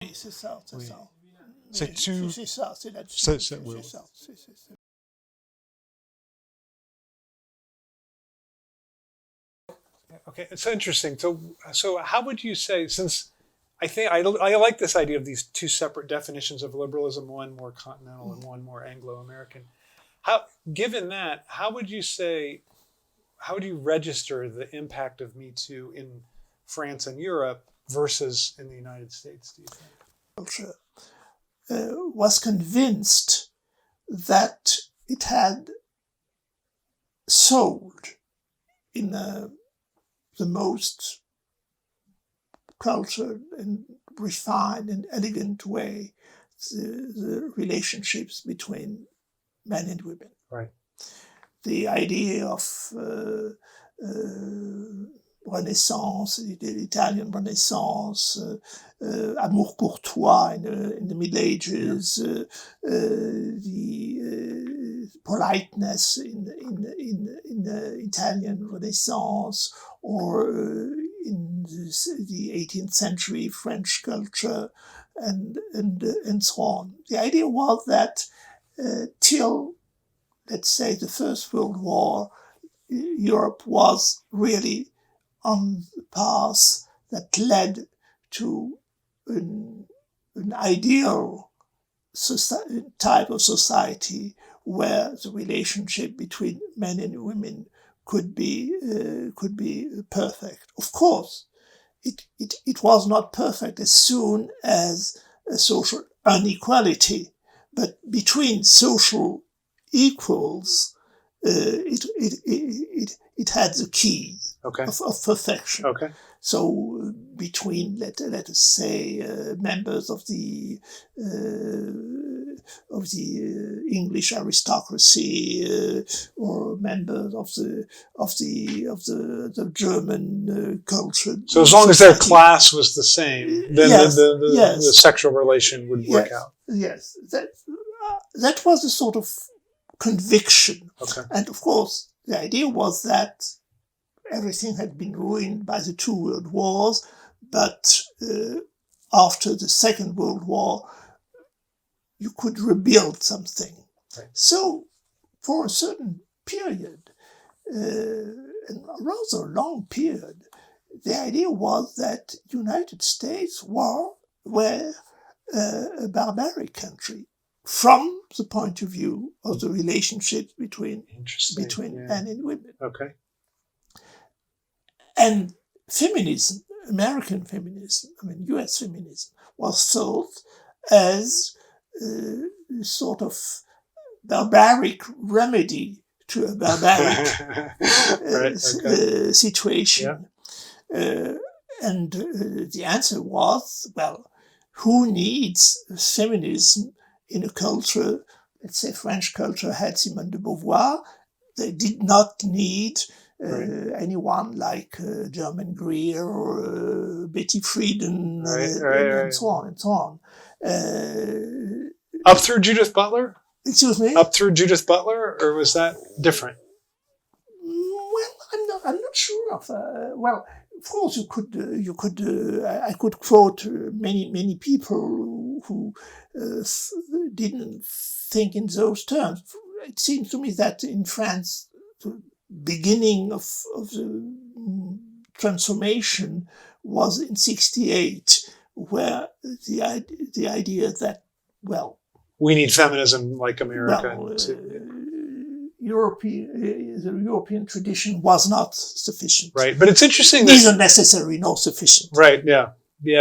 Oui, c'est ça, c'est Oui. ça. C'est tu. C'est ça, c'est là-dessus. Oui, C'est oui. ça. Okay, it's interesting. So how would you say, since I like this idea of these two separate definitions of liberalism, one more continental and one more Anglo-American. How, given that, how would you register the impact of Me Too in France and Europe versus in the United States? Do you think? Culture was convinced that it had sold in the most cultured and refined and elegant way the relationships between men and women. Right. The idea of Renaissance, the Italian Renaissance, amour courtois in the Middle Ages, the politeness in the Italian Renaissance, or in the 18th century French culture, and so on. The idea was that till, let's say, the First World War, Europe was really on the path that led to an ideal type of society where the relationship between men and women could be perfect. Of course, it was not perfect as soon as a social inequality, but between social equals, it had the key Okay. of perfection. Okay. So between, let us say, members of the English aristocracy, or members of the German cultured. So as long as their class was the same, then Yes, the sexual relation would work out. Yes, that was a sort of conviction. Okay. And of course, the idea was that everything had been ruined by the two world wars, but after the Second World War, you could rebuild something. Right. So, for a certain period, a rather long period, the idea was that United States were a barbaric country from the point of view of the relationship between men and women. Okay. And feminism, American feminism, US feminism, was thought as a sort of barbaric remedy to a barbaric situation. Yeah. And the answer was, well, who needs feminism in a culture? Let's say French culture had Simone de Beauvoir. They did not need anyone like German Greer or Betty Friedan, and so on and so on. Up through Judith Butler? Excuse me? Up through Judith Butler, or was that different? Well, I'm not sure of. Well, of course, I could quote many people who didn't think in those terms. It seems to me that in France, the beginning of the transformation was in '68, where the idea that, well, we need feminism like America. The European tradition was not sufficient. Right, but it's interesting neither necessary nor sufficient. Right, yeah.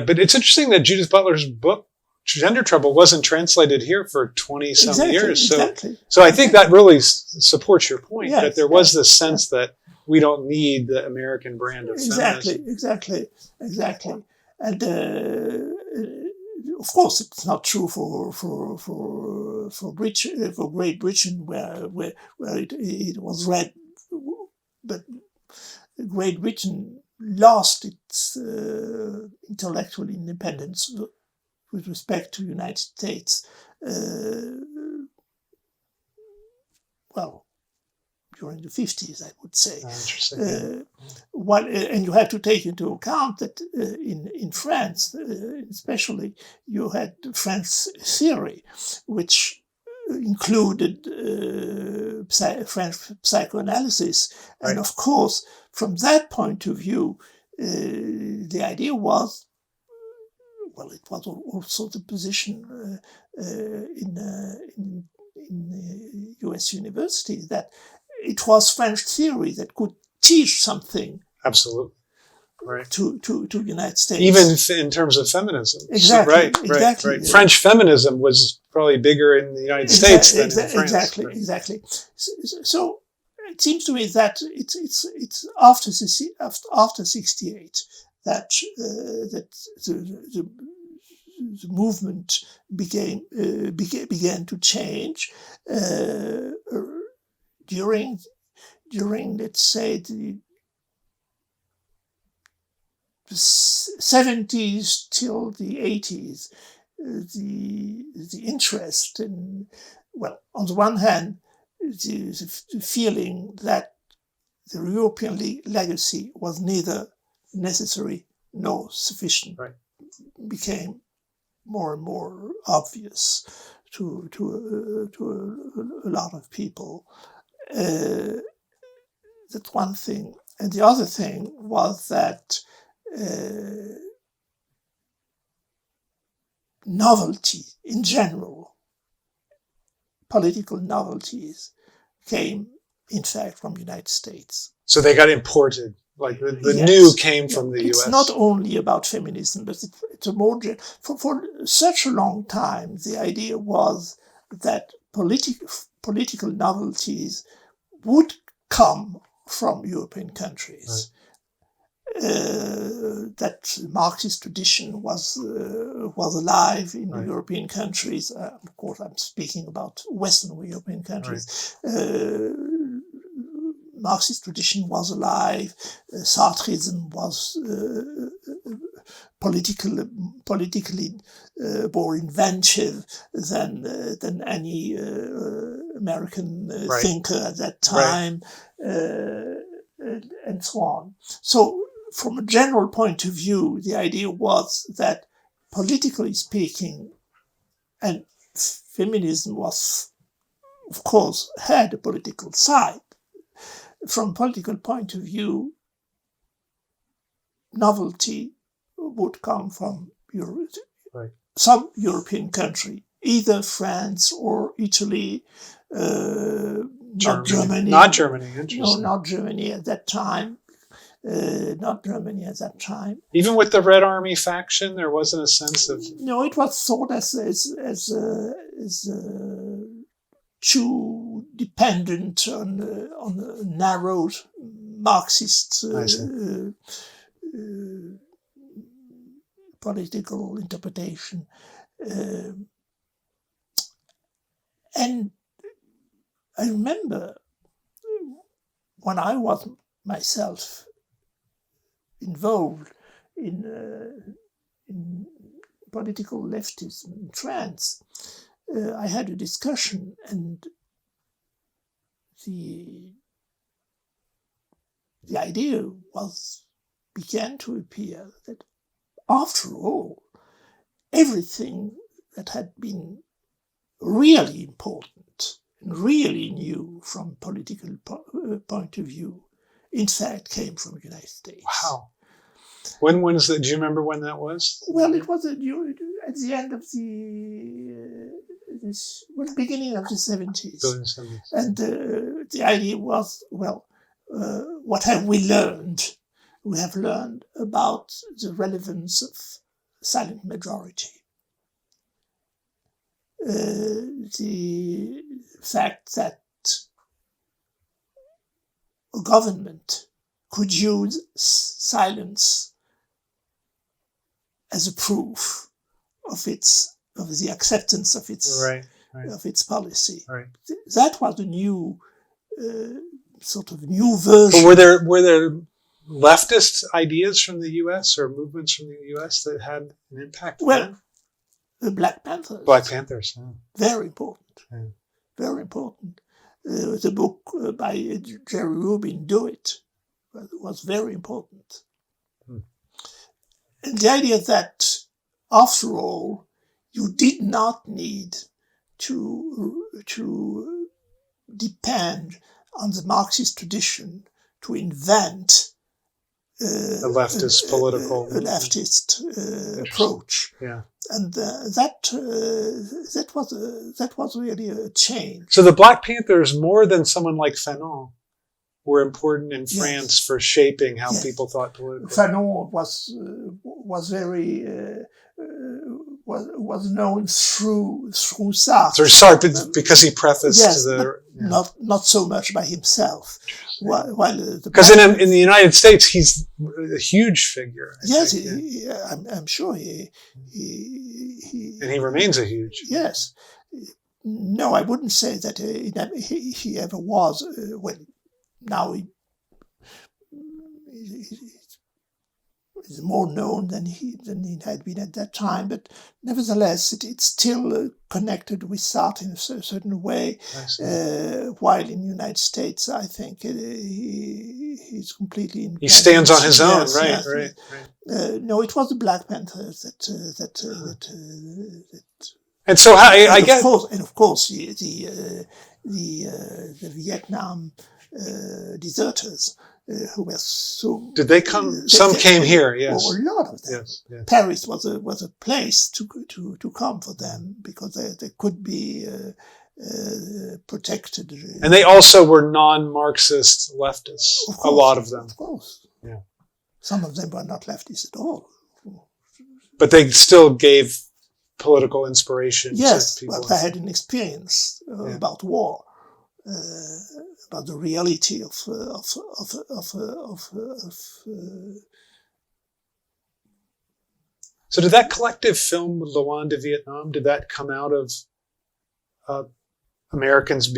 But it's interesting that Judith Butler's book, Gender Trouble, wasn't translated here for 20-some years. So I think that really supports your point, that there was this sense that we don't need the American brand of feminism. Exactly. And of course, it's not true for Great Britain, where it was read, but Great Britain lost its intellectual independence with respect to the United States. Well, during the 50s, I would say. Interesting. And you have to take into account that in France, especially, you had French theory, which included French psychoanalysis. Right. And of course, from that point of view, the idea was, well, it was also the position in US university that it was French theory that could teach something. Absolutely. Right. To United States. Even in terms of feminism. Exactly. So, right. Yeah. French feminism was probably bigger in the United States than in France. Exactly. So it seems to me that it's after 68 that the movement began to change during let's say the 70s till the 80s. The interest in, well, on the one hand, the feeling that the European legacy was neither necessary nor sufficient, right, became more and more obvious to a lot of people. That's one thing. And the other thing was that novelty in general, political novelties, came in fact from the United States. So they got imported, like the Yes. new came from the It's US. not only about feminism, but it's a more for such a long time. The idea was that political novelties would come from European countries. Right. That Marxist tradition was alive in right. European countries. Of course, I'm speaking about Western European countries. Right. Marxist tradition was alive. Sartreism was politically more inventive than any American right. thinker at that time, and so on. So, from a general point of view, the idea was that, politically speaking, and feminism was, of course, had a political side. From a political point of view, novelty would come from right. some European country, either France or Italy, not Germany. Not Germany, interesting. No, not Germany at that time. Even with the Red Army faction, there wasn't a sense of... No, it was thought as too dependent on a narrow Marxist political interpretation. And I remember when I was myself involved in political leftism in France, I had a discussion, and the idea began to appear that, after all, everything that had been really important and really new from a political point of view, in fact, came from the United States. Wow. When was that? Do you remember when that was? Well, it was at the end of the beginning of the 70s. And the idea was, well, what have we learned? We have learned about the relevance of silent majority. The fact that a government could use silence as a proof of the acceptance of its of its policy. Right. That was a new sort of new version. But were there leftist ideas from the U.S. or movements from the U.S. that had an impact? Well, the Black Panthers. Black Panthers. Yeah. Very important. Yeah. Very important. the book by Jerry Rubin, Do It, was very important. And the idea that, after all, you did not need to depend on the Marxist tradition to invent a leftist political approach. Yeah. And that was really a change. So the Black Panthers, more than someone like Fanon, were important in France for shaping how people thought politically. Fanon was very was known through Sartre. Through Sartre, because he prefaced the not so much by himself. Because in the United States, he's a huge figure. I'm sure he and he remains a huge. Yes. No, I wouldn't say that he ever was. Now he's more known than he had been at that time, but nevertheless, it's still connected with Sartre in a certain way. While in the United States, I think he's completely independent. He stands on his own, right. No, it was the Black Panthers that. And so I guess, of course, the Vietnam deserters. Who were so? Did they come? Some came here. Yes, a lot of them. Yes. Paris was a place to come for them because they could be protected. And they also were non-Marxist leftists. A lot of them, of course. Yeah. Some of them were not leftists at all. But they still gave political inspiration. Yes, to people. But they had an experience about war. About the reality of So did that collective film Loin de Vietnam, did that come out of Americans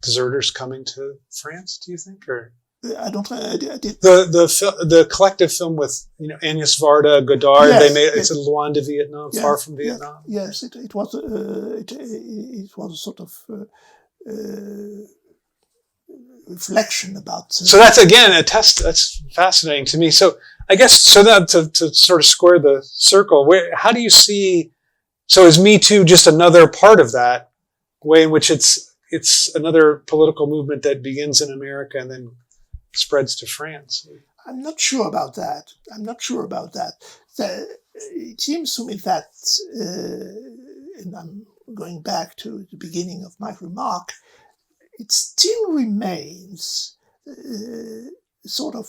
deserters coming to France, do you think? Or I don't know. I did. The collective film with Agnes Varda, Godard, it's a Loin de Vietnam, Far from Vietnam. Yes, it was a sort of reflection about. So that's again a test. That's fascinating to me. So I guess that to sort of square the circle, how do you see? So is MeToo just another part of that way in which it's another political movement that begins in America and then spreads to France? I'm not sure about that. It seems to me that, and I'm going back to the beginning of my remark, it still remains sort of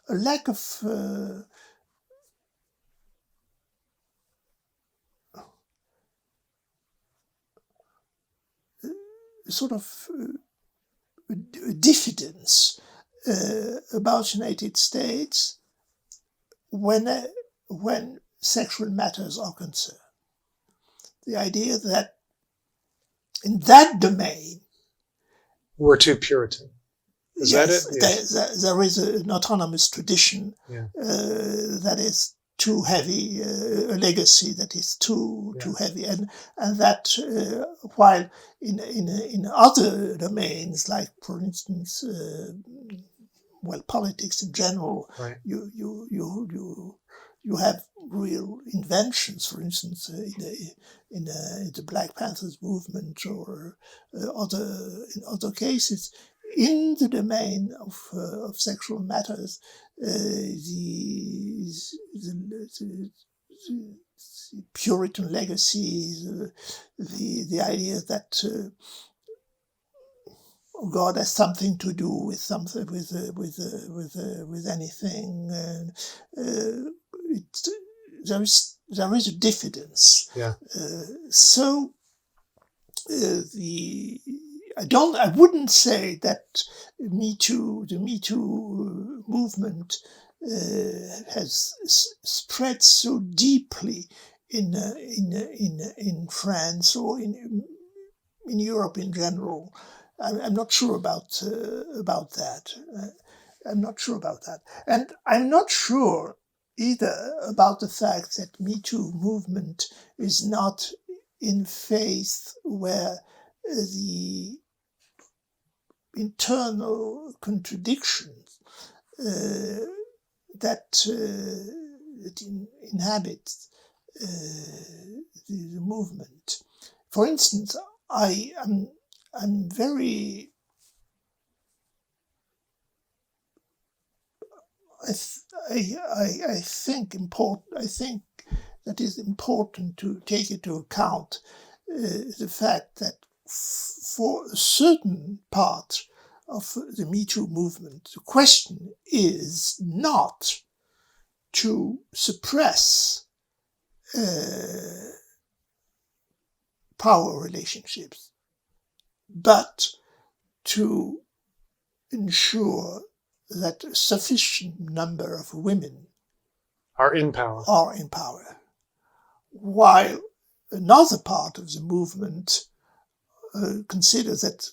a lack of diffidence about the United States when sexual matters are concerned. The idea that in that domain we're too Puritan. Is that it? Yes. There is an autonomous tradition that is too heavy, a legacy that is too heavy, and that while in other domains, like for instance, politics in general, you have real inventions. For instance, in the Black Panthers movement or in other cases. In the domain of sexual matters, the Puritan legacy, the idea that God has something to do with something with anything. There is a diffidence. Yeah. I wouldn't say that the MeToo movement has spread so deeply in France or in Europe in general. I'm not sure about that. I'm not sure about that, and I'm not sure either about the fact that MeToo movement is not in faith where the internal contradictions that inhabit the movement. For instance, I'm very. I think that is important to take into account the fact that for a certain part of the MeToo movement, the question is not to suppress power relationships, but to ensure that a sufficient number of women are in power. While another part of the movement considers that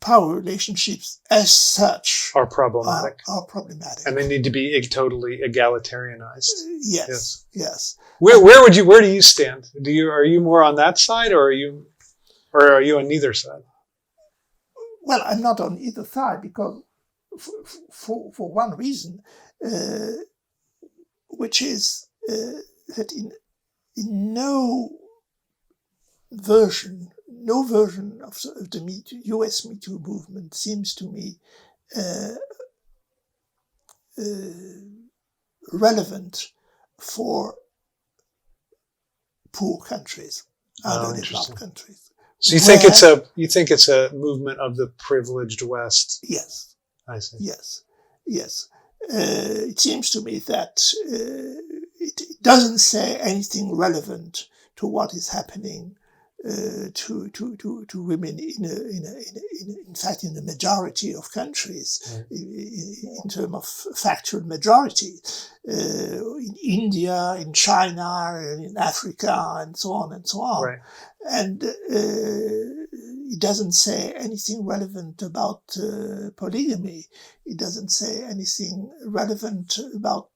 power relationships as such are problematic. Are problematic. And they need to be totally egalitarianized. Yes. Where do you stand? Are you more on that side, or are you on neither side? Well, I'm not on either side because for one reason, which is that in no version of the US MeToo movement seems to me relevant for poor countries, underdeveloped countries. So you think it's a movement of the privileged West? Yes. I see. Yes. It seems to me that it doesn't say anything relevant to what is happening to women in fact in the majority of countries, in terms of factual majority, in India, in China, in Africa, and so on and so on. Right. And it doesn't say anything relevant about polygamy. It doesn't say anything relevant about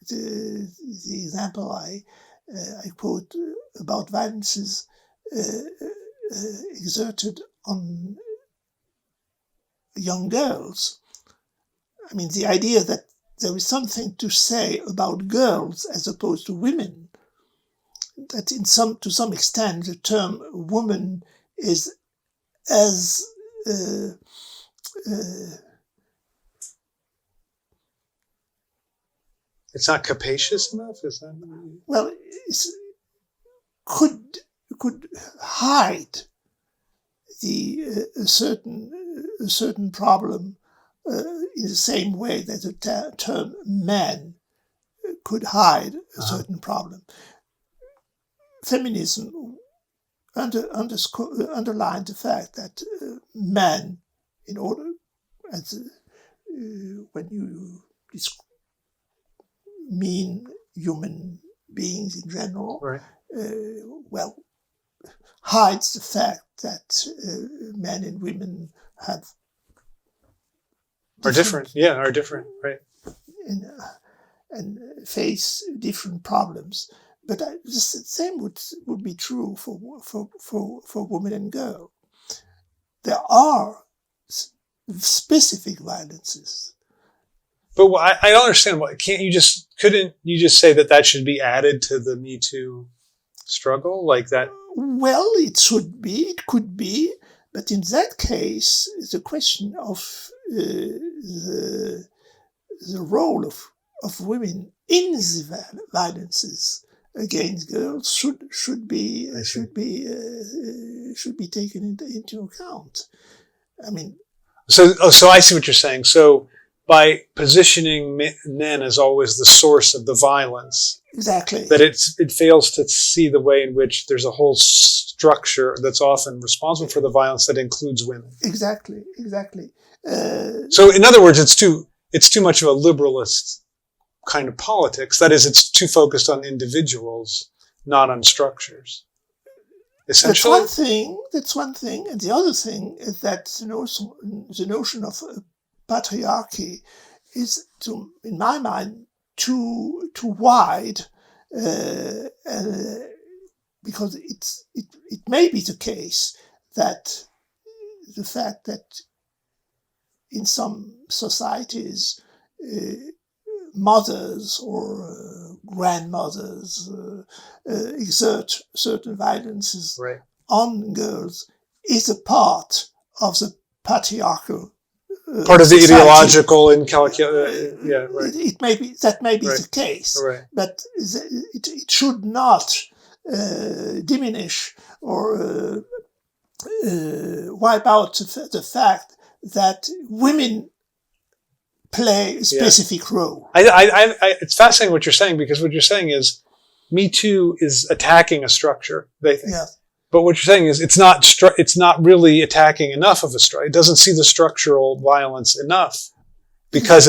the example I quote about violences exerted on young girls. I mean, the idea that there is something to say about girls as opposed to women, that to some extent the term woman is as it's not capacious enough, is that? Well, could hide a certain problem in the same way that the term man could hide a certain problem. Feminism underlined the fact that man, in order, when you mean human beings in general, right. Hides the fact that men and women are different, right? And face different problems. But the same would be true for women and girls. There are specific violences. But I don't understand. Couldn't you just say that should be added to the Me Too struggle, like that? Well, it could be, but in that case, the question of the role of women in the violences against girls should be taken into account. I mean, so I see what you're saying. So by positioning men as always the source of the violence, exactly, that it fails to see the way in which there's a whole structure that's often responsible for the violence that includes women. Exactly. So in other words, it's too much of a liberalist kind of politics. That is, it's too focused on individuals, not on structures. Essentially, that's one thing, and the other thing is that the notion of patriarchy is, in my mind, too wide, because it may be the case that the fact that in some societies mothers or grandmothers exert certain violences on girls is a part of the patriarchal part of the society. Ideological It may be the case, but it should not diminish or wipe out the fact that women play a specific role. It's fascinating what you're saying, because what you're saying is MeToo is attacking a structure, they think. Yeah. But what you're saying is it's not really attacking enough of a structure. It doesn't see the structural violence enough, because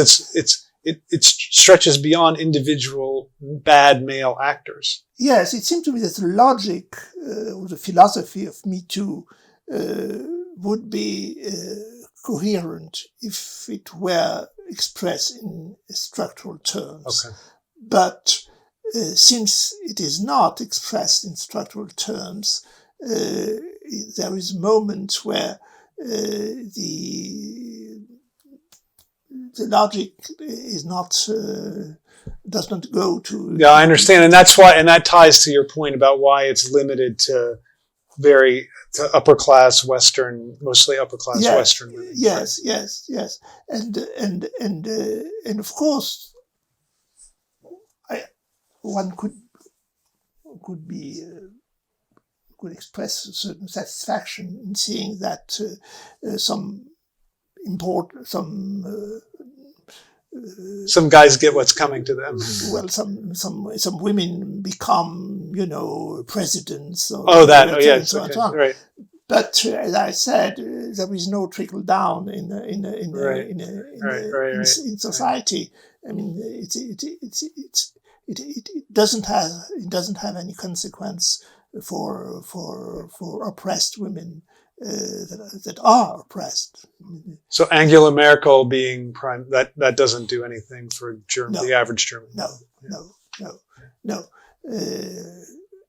it stretches beyond individual bad male actors. Yes, it seems to me that the logic or the philosophy of MeToo would be coherent if it were expressed in structural terms. Okay. But since it is not expressed in structural terms, there is a moment where the logic is not does not go to. Yeah, I understand, and that's why, and that ties to your point about why it's limited to upper class Western, mostly upper class Western women. Yes, and of course, one could express a certain satisfaction in seeing that some guys get what's coming to them. Well, some women become, presidents. So on. Right. But as I said, there is no trickle down in society. I mean, it doesn't have any consequence for oppressed women that are oppressed. So Angela Merkel being prime, that doesn't do anything for the average German. No.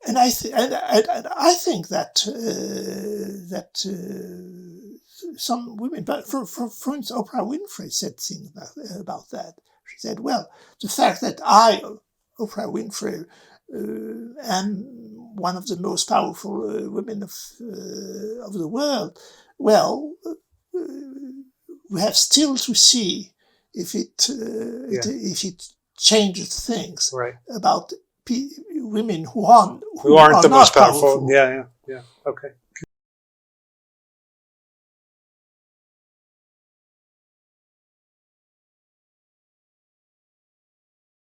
And I think that some women, but for instance, Oprah Winfrey said things about that. She said, "Well, the fact that I, Oprah Winfrey, am one of the most powerful women of the world. Well, we have still to see if it changes things about women who aren't the not most powerful. Yeah. Okay.